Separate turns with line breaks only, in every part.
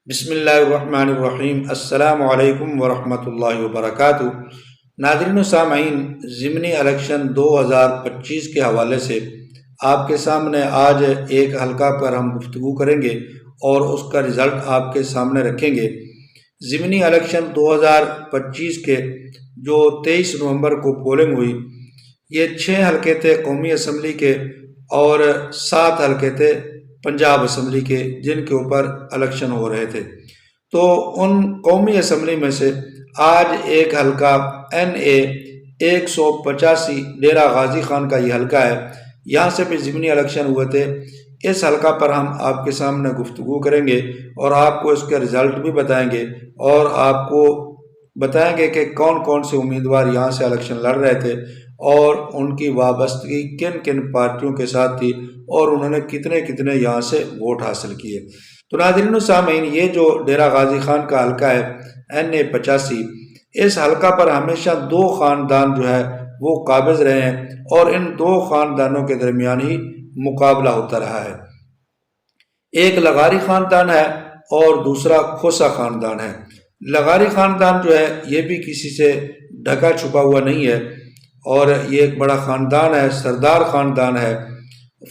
بسم اللہ الرحمن الرحیم۔ السلام علیکم ورحمۃ اللہ وبرکاتہ۔ ناظرین و سامعین، ضمنی الیکشن 2025 کے حوالے سے آپ کے سامنے آج ایک حلقہ پر ہم گفتگو کریں گے اور اس کا رزلٹ آپ کے سامنے رکھیں گے۔ ضمنی الیکشن 2025 کے جو 23 نومبر کو پولنگ ہوئی، یہ 6 حلقے تھے قومی اسمبلی کے اور 7 حلقے تھے پنجاب اسمبلی کے، جن کے اوپر الیکشن ہو رہے تھے۔ تو ان قومی اسمبلی میں سے آج ایک حلقہ NA 185 ڈیرہ غازی خان کا یہ حلقہ ہے، یہاں سے بھی ضمنی الیکشن ہوئے تھے۔ اس حلقہ پر ہم آپ کے سامنے گفتگو کریں گے اور آپ کو اس کے رزلٹ بھی بتائیں گے اور آپ کو بتائیں گے کہ کون کون سے امیدوار یہاں سے الیکشن لڑ رہے تھے اور ان کی وابستگی کن کن پارٹیوں کے ساتھ تھی اور انہوں نے کتنے کتنے یہاں سے ووٹ حاصل کیے۔ تو ناظرین و سامعین، یہ جو ڈیرہ غازی خان کا حلقہ ہے NA 85، اس حلقہ پر ہمیشہ 2 خاندان جو ہے وہ قابض رہے ہیں اور ان 2 خاندانوں کے درمیان ہی مقابلہ ہوتا رہا ہے۔ ایک لغاری خاندان ہے اور دوسرا کھوسا خاندان ہے۔ لغاری خاندان جو ہے یہ بھی کسی سے ڈھکا چھپا ہوا نہیں ہے اور یہ ایک بڑا خاندان ہے، سردار خاندان ہے۔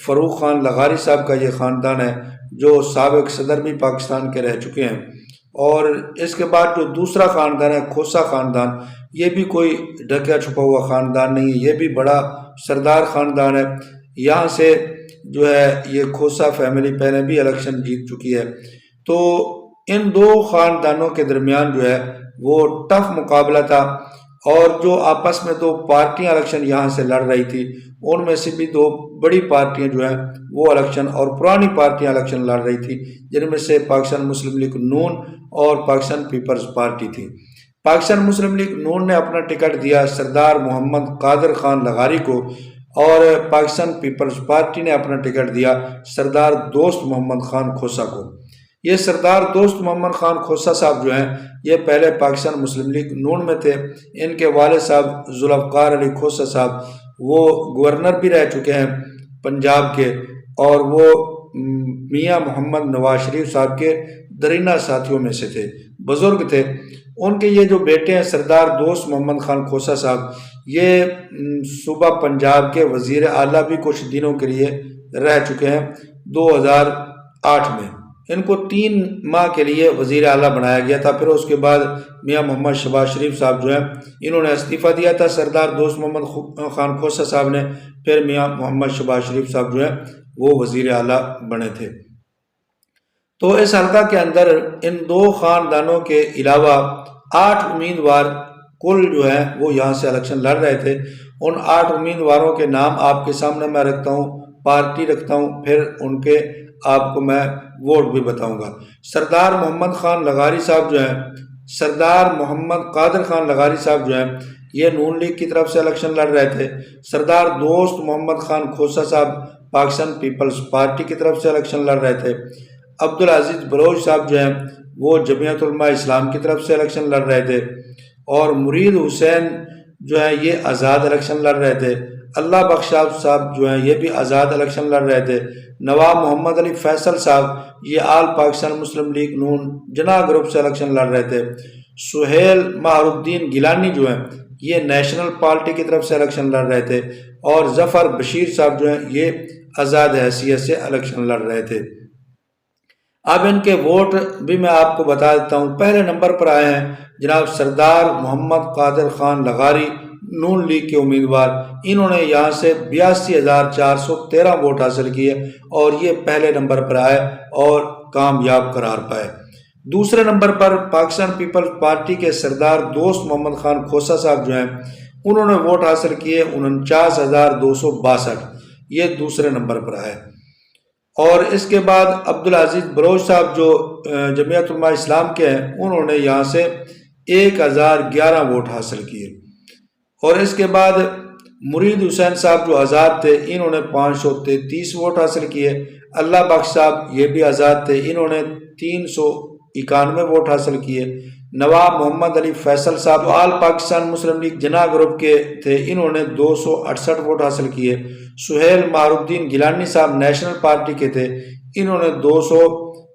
فاروق خان لغاری صاحب کا یہ خاندان ہے جو سابق صدر بھی پاکستان کے رہ چکے ہیں۔ اور اس کے بعد جو دوسرا خاندان ہے کھوسا خاندان، یہ بھی کوئی ڈھکا چھپا ہوا خاندان نہیں ہے، یہ بھی بڑا سردار خاندان ہے۔ یہاں سے جو ہے یہ کھوسا فیملی پہلے بھی الیکشن جیت چکی ہے۔ تو ان 2 خاندانوں کے درمیان جو ہے وہ ٹف مقابلہ تھا اور جو آپس میں 2 پارٹیاں الیکشن یہاں سے لڑ رہی تھی، ان میں سے بھی 2 بڑی پارٹیاں جو ہیں وہ الیکشن اور پرانی پارٹیاں الیکشن لڑ رہی تھی، جن میں سے پاکستان مسلم لیگ نون اور پاکستان پیپلز پارٹی تھی۔ پاکستان مسلم لیگ نون نے اپنا ٹکٹ دیا سردار محمد قادر خان لغاری کو اور پاکستان پیپلز پارٹی نے اپنا ٹکٹ دیا سردار دوست محمد خان کھوسا کو۔ یہ سردار دوست محمد خان کھوسا صاحب جو ہیں یہ پہلے پاکستان مسلم لیگ نون میں تھے۔ ان کے والد صاحب ذوالفقار علی کھوسا صاحب وہ گورنر بھی رہ چکے ہیں پنجاب کے اور وہ میاں محمد نواز شریف صاحب کے درینہ ساتھیوں میں سے تھے، بزرگ تھے۔ ان کے یہ جو بیٹے ہیں سردار دوست محمد خان کھوسا صاحب، یہ صوبہ پنجاب کے وزیر اعلیٰ بھی کچھ دنوں کے لیے رہ چکے ہیں 2008 میں۔ ان کو 3 ماہ کے لیے وزیر اعلیٰ بنایا گیا تھا، پھر اس کے بعد میاں محمد شہباز شریف صاحب جو ہیں انہوں نے استعفیٰ دیا تھا، سردار دوست محمد خان کھوسا صاحب نے، پھر میاں محمد شہباز شریف صاحب جو ہیں وہ وزیر اعلیٰ بنے تھے۔ تو اس حلقہ کے اندر ان 2 خاندانوں کے علاوہ 8 امیدوار کل جو ہیں وہ یہاں سے الیکشن لڑ رہے تھے۔ ان 8 امیدواروں کے نام آپ کے سامنے میں رکھتا ہوں، پارٹی رکھتا ہوں، پھر ان کے آپ کو میں ووٹ بھی بتاؤں گا۔ سردار محمد خان لغاری صاحب جو ہیں، سردار محمد قادر خان لغاری صاحب جو ہیں یہ نون لیگ کی طرف سے الیکشن لڑ رہے تھے۔ سردار دوست محمد خان کھوسا صاحب پاکستان پیپلز پارٹی کی طرف سے الیکشن لڑ رہے تھے۔ عبدالعزیز بلوچ صاحب جو ہیں وہ جمعیت علماء اسلام کی طرف سے الیکشن لڑ رہے تھے اور مرید حسین جو ہیں یہ آزاد الیکشن لڑ رہے تھے۔ اللہ بخش صاحب جو ہیں یہ بھی آزاد الیکشن لڑ رہے تھے۔ نواب محمد علی فیصل صاحب یہ آل پاکستان مسلم لیگ نون جناح گروپ سے الیکشن لڑ رہے تھے۔ سہیل مہر الدین گیلانی جو ہیں یہ نیشنل پارٹی کی طرف سے الیکشن لڑ رہے تھے اور ظفر بشیر صاحب جو ہیں یہ آزاد حیثیت سے الیکشن لڑ رہے تھے۔ اب ان کے ووٹ بھی میں آپ کو بتا دیتا ہوں۔ پہلے نمبر پر آئے ہیں جناب سردار محمد قادر خان لغاری نون لیگ کے امیدوار، انہوں نے یہاں سے 82,413 ووٹ حاصل کیے اور یہ پہلے نمبر پر آئے اور کامیاب قرار پائے۔ دوسرے نمبر پر پاکستان پیپلز پارٹی کے سردار دوست محمد خان کھوسا صاحب جو ہیں انہوں نے ووٹ حاصل کیے 49,262، یہ دوسرے نمبر پر آئے۔ اور اس کے بعد عبدالعزیز بلوچ صاحب جو جمعیت علماء اسلام کے ہیں انہوں نے یہاں سے 1011 ووٹ حاصل کیے۔ اور اس کے بعد مرید حسین صاحب جو آزاد تھے انہوں نے 533 ووٹ حاصل کیے۔ اللہ بخش صاحب یہ بھی آزاد تھے، انہوں نے 391 ووٹ حاصل کیے۔ نواب محمد علی فیصل صاحب جو آل پاکستان مسلم لیگ جناح گروپ کے تھے انہوں نے 268 ووٹ حاصل کیے۔ سہیل مہر الدین گیلانی صاحب نیشنل پارٹی کے تھے، انہوں نے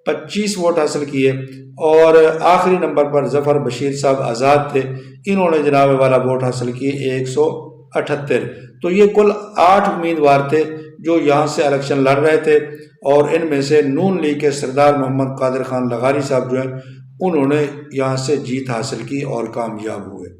25 ووٹ حاصل کیے، اور آخری نمبر پر ظفر بشیر صاحب آزاد تھے، انہوں نے جناب والا ووٹ حاصل کیے 178۔ تو یہ کل 8 امیدوار تھے جو یہاں سے الیکشن لڑ رہے تھے، اور ان میں سے نون لیگ کے سردار محمد قادر خان لغاری صاحب جو ہیں انہوں نے یہاں سے جیت حاصل کی اور کامیاب ہوئے۔